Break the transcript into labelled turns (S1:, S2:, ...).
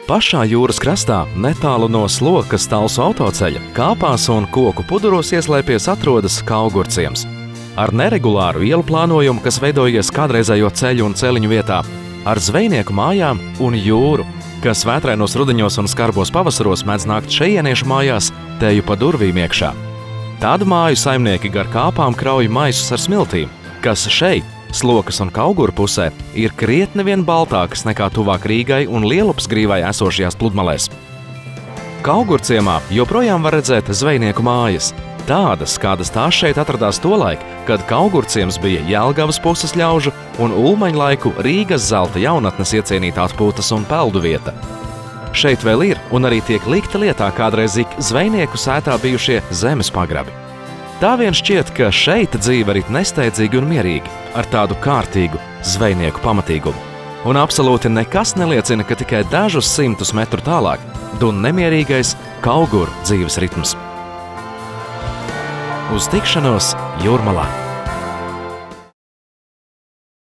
S1: Pašā jūras krastā, netālu no Slokas Talsu autoceļa, kāpās un koku puduros ieslēpies atrodas Kaugurciems. Ar neregulāru ielu plānojumu, kas veidojies kādreizējo ceļu un celiņu vietā, ar zvejnieku mājām un jūru, kas vētrainos rudeņos un skarbos pavasaros mēdz nākt šejieniešu mājās, teju pa durvīm iekšā. Tad māju saimnieki gar kāpām krauj maisus ar smiltīm, kas šeit, Slokas un Kauguru pusē, ir krietni vien baltākas nekā tuvāk Rīgai un Lielupsgrīvai esošajās pludmalēs. Kaugurciemā joprojām var redzēt zvejnieku mājas, tādas, kādas tās šeit atradās tolaik, kad Kaugurciems bija Jelgavas puses ļaužu un Ulmaņu laiku Rīgas zelta jaunatnes iecienīta atpūtas un peldu vieta. Šeit vēl ir un arī tiek likti lietā kādreiz ik zvejnieku sētā bijušie zemes pagrabi. Tā vien šķiet, ka šeit dzīve rit nesteidzīgi un mierīgi, ar tādu kārtīgu zvejnieku pamatīgumu. Un absolūti nekas neliecina, ka tikai dažus simtus metru tālāk dun nemierīgais Kauguru dzīves ritms. Uz tikšanos Jūrmalā!